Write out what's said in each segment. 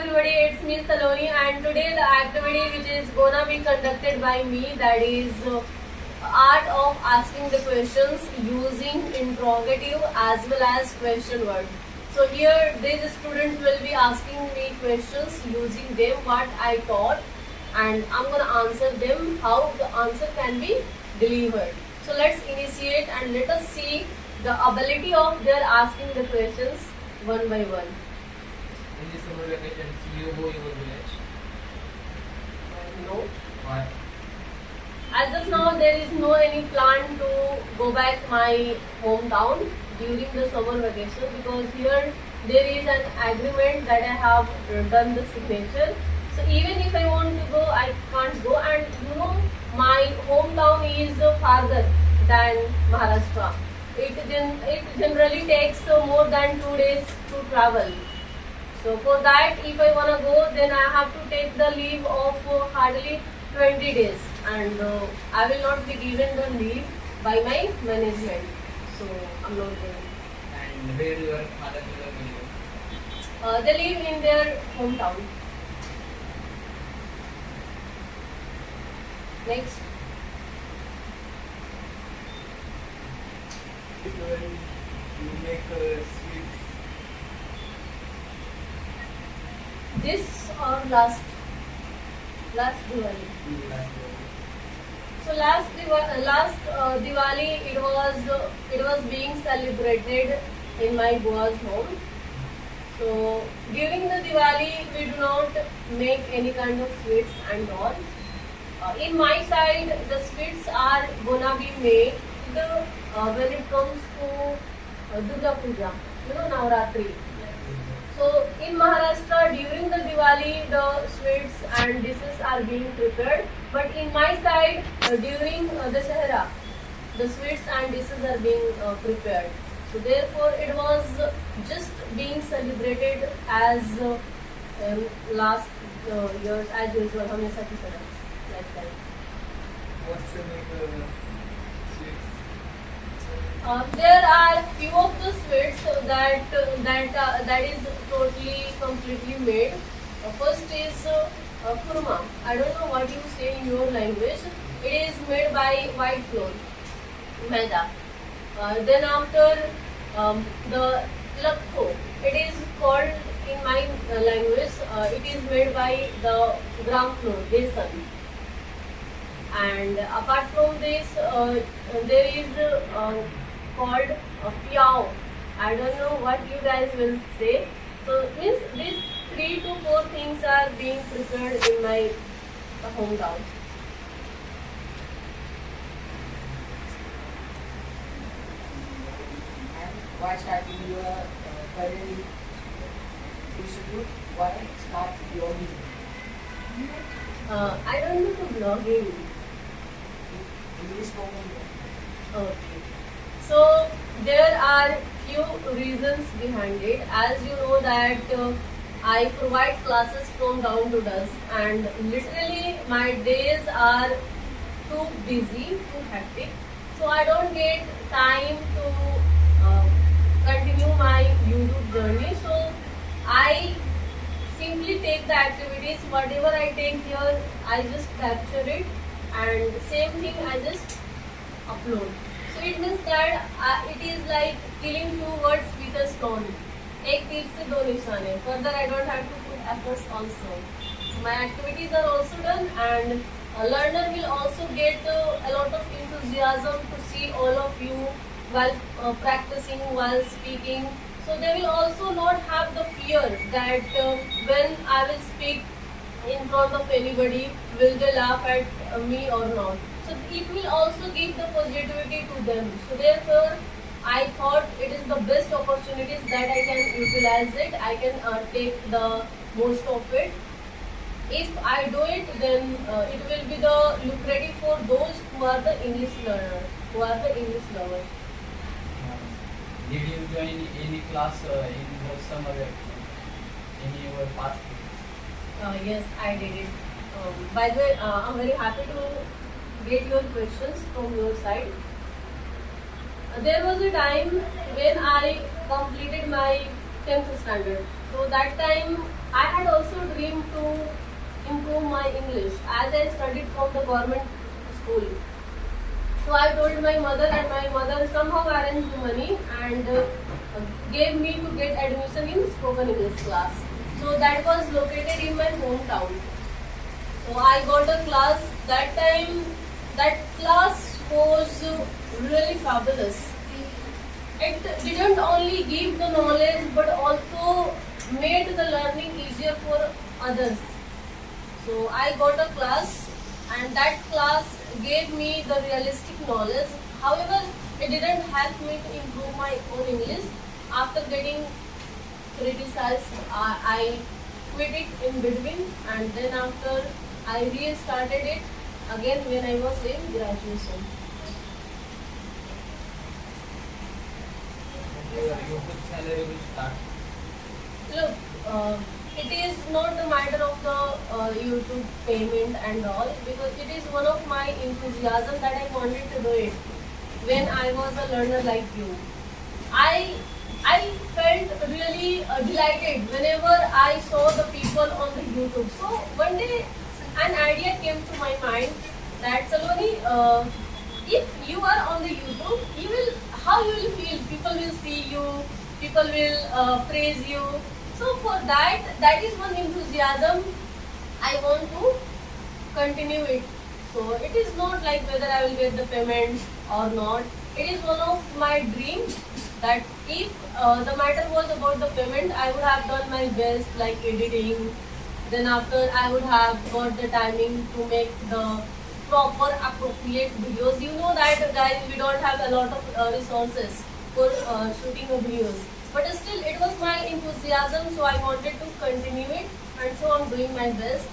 everybody, it's me Saloni, and today the activity which is gonna be conducted by me, that is art of asking the questions using interrogative as well as question word. So here these students will be asking me questions using them what I taught, and I'm gonna answer them how the answer can be delivered. So let's initiate and let us see the ability of their asking the questions one by one. In this summer vacation, you go your village. No. Why? As of now, there is no any plan to go back my hometown during the summer vacation, because here there is an agreement that I have done the signature. So even if I want to go, I can't go, and my hometown is farther than Maharashtra. It generally takes more than 2 days to travel. So for that, if I wanna go, then I have to take the leave of hardly 20 days, and I will not be given the leave by my management. So I'm not going. And where your mother will live? They live in their hometown. Next. When you make sweets, This or last Diwali. So last Diwali it was being celebrated in my Bua's home. So during the Diwali we do not make any kind of sweets and all. In my side the sweets are gonna be made when it comes to Durga Puja, Navratri. So in Maharashtra during the Diwali the sweets and dishes are being prepared, but in my side during the Shahara the sweets and dishes are being prepared. So therefore it was just being celebrated as last years as usual, hamesha ki tarah, like that. what's the make sweets? There are few of the sweets that is totally completely made. First is kurma. I don't know what you say in your language. It is made by white flour, maida. Then after the lakho, it is called in my language. It is made by the gram flour, besan. And apart from this, there is called piao. I don't know what you guys will say. So means these 3 to 4 things are being prepared in my hometown. And why starting your career institute? Why start blogging? I don't know to blogging. English spoken. Okay. So there are few reasons behind it. As you know that I provide classes from dawn to dusk, and literally my days are too busy, too hectic. So I don't get time to continue my YouTube journey. So I simply take the activities, whatever I take here, I just capture it, and same thing I just upload. So it means that it is like killing 2 birds with a stone. एक तीर से 2 निशाने. Further, I don't have to put efforts also. My activities are also done, and a learner will also get a lot of enthusiasm to see all of you while practicing, while speaking. So they will also not have the fear that when I will speak in front of anybody, will they laugh at me or not. So it will also give the positivity to them. So therefore, I thought it is the best opportunities that I can utilize it. I can take the most of it. If I do it, then it will be the lucrative for those who are the English learner, who are the English lovers. Did you join any class in the summer vacation? In your past? Yes, I did it. By the way, I'm very happy to get your questions from your side. There was a time when I completed my 10th standard. So that time I had also dreamed to improve my English as I studied from the government school. So I told my mother, and my mother somehow arranged money and gave me to get admission in spoken English class. So that was located in my hometown. So I got a class that time. That class was really fabulous. It didn't only give the knowledge but also made the learning easier for others. So I got a class, and that class gave me the realistic knowledge. However, it didn't help me to improve my own English. After getting criticized, I quit it in between, and then after I restarted it again when I was in graduation. Your YouTube salary will start. Look, it is not a matter of the YouTube payment and all, because it is one of my enthusiasm that I wanted to do it when I was a learner like you. I I felt really delighted whenever I saw the people on the YouTube. So one day an idea came to my mind that Saloni, if you are on the YouTube, you will how you will feel. People will see you, people will praise you. So for that is one enthusiasm I want to continue it. So it is not like whether I will get the payment or not. It is one of my dreams that if the matter was about the payment, I would have done my best like editing. Then after I would have got the timing to make the proper appropriate videos. You know that guys, we don't have a lot of resources for shooting the videos. But still it was my enthusiasm, so I wanted to continue it, and so I'm doing my best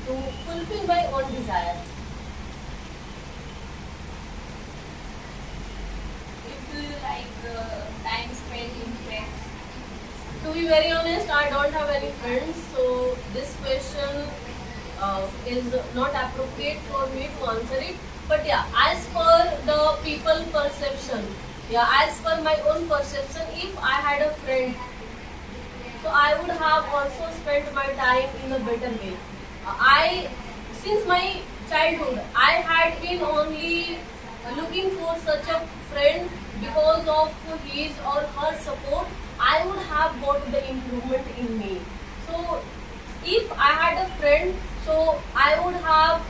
to fulfill my own desire. If you like time spent in friends. To be very honest, I don't have any friends, so this question is not appropriate for me to answer it. But yeah, as per the people perception, as per my own perception, if I had a friend, so I would have also spent my time in a better way. Since my childhood, I had been only looking for such a friend because of his or her support. I would have got the improvement in me. So if I had a friend, so I would have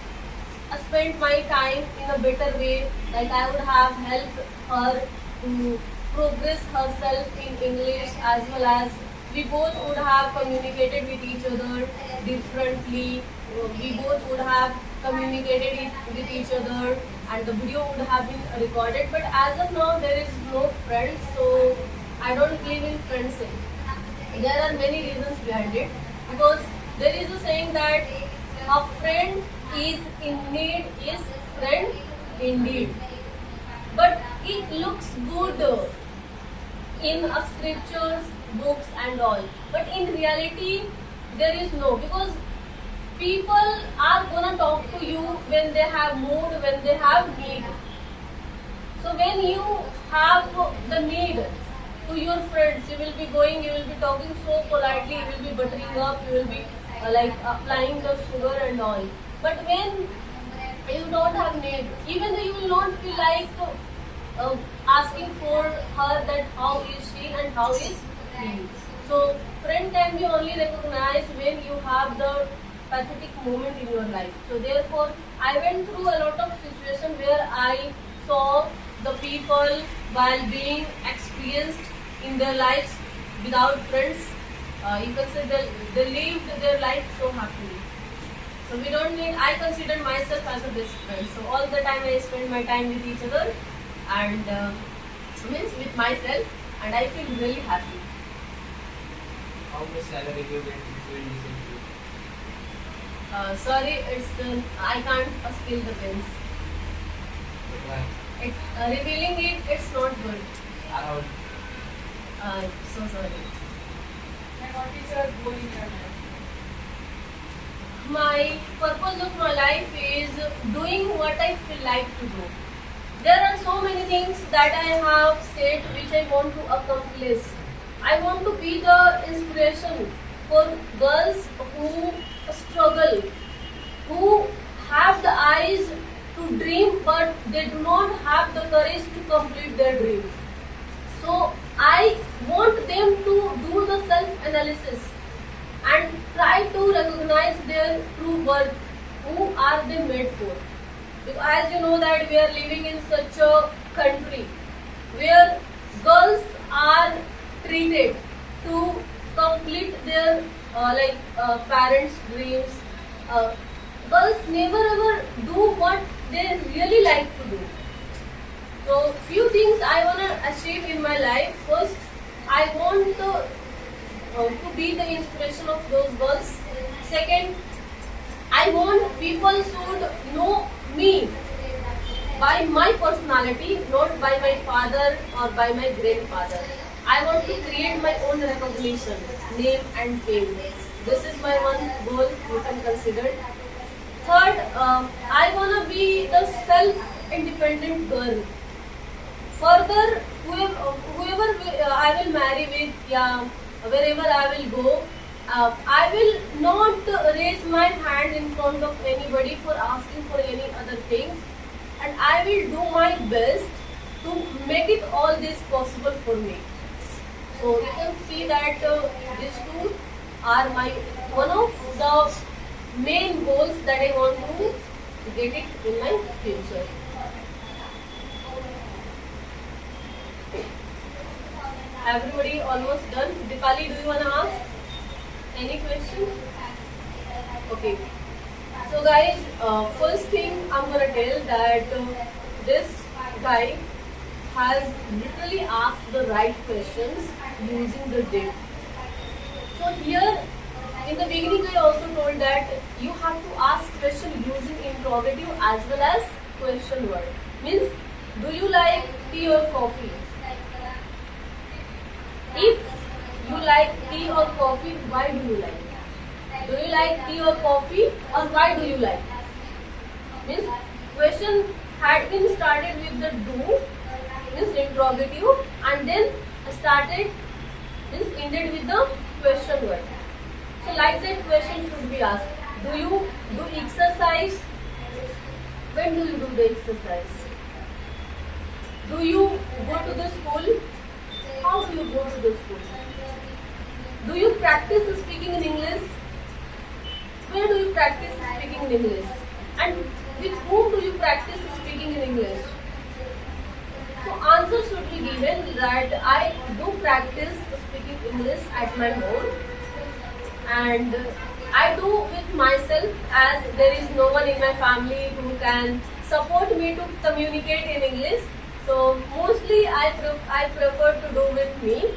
spent my time in a better way. Like I would have helped her to progress herself in English, as well as we both would have communicated with each other differently. We both would have communicated it with each other, and the video would have been recorded. But as of now, there is no friends, so I don't believe in friendship. There are many reasons behind it, because there is a saying that a friend is in need is friend indeed. But it looks good in scriptures, books and all. But in reality, there is no, because people are gonna talk to you when they have mood, when they have need. So when you have the need to your friends, you will be going, you will be talking so politely, you will be buttering up, you will be like applying the sugar and all. But when you don't have need, even though you will not feel like asking for her that how is she and how is he. So friend can be only recognized when you have the pathetic moment in your life. So therefore, I went through a lot of situations where I saw the people while being experienced in their lives without friends. You can say they lived their life so happily. So we don't need, I consider myself as a best friend. So all the time I spend my time with each other and means with myself, and I feel really happy. How much salary you get if you listen to? Sorry, it's I can't spill the pins. But why? It's revealing it. It's not good. Around So sorry. And what is your goal in your life? My purpose of my life is doing what I feel like to do. There are so many things that I have said which I want to accomplish. I want to be the inspiration for girls who struggle, who have the eyes to dream but they do not have the courage to complete their dreams. So I want them to do the self-analysis and try to recognize their true worth, who are they made for. Because as you know that we are living in such a country where girls are treated to complete their parents' dreams. Girls never ever do what they really like to do. So few things I wanna achieve in my life. First, I want to be the inspiration of those girls. Second, I want people should know me by my personality, not by my father or by my grandfather. I want to create my own recognition, name and fame. This is my one goal you can consider. Third, I wanna be the self-independent girl. Further, whoever I will marry with, yeah, wherever I will go, I will not raise my hand in front of anybody for asking for any other things, and I will do my best to make it all this possible for me. So you can see that these two are my one of the main goals that I want to get it in my future. Everybody almost done. Dipali, do you want to ask any question? Okay. So guys, first thing I'm gonna tell that this guy has literally asked the right questions using the did. So here in the beginning I also told that you have to ask question using interrogative as well as question word. Means, do you like tea or coffee? If you like tea or coffee, why do you like it? Do you like tea or coffee, or why do you like it? Means question had been started with the do, means interrogative, and then started means ended with the question word. So like that question should be asked. Do you do exercise? When do you do the exercise? Do you go to the school? How do you go to the school? Do you practice speaking in English? Where do you practice speaking in English? And with whom do you practice speaking in English? So answer should be given that I do practice speaking English at my home, and I do with myself as there is no one in my family who can support me to communicate in English. So mostly I prefer to do with me.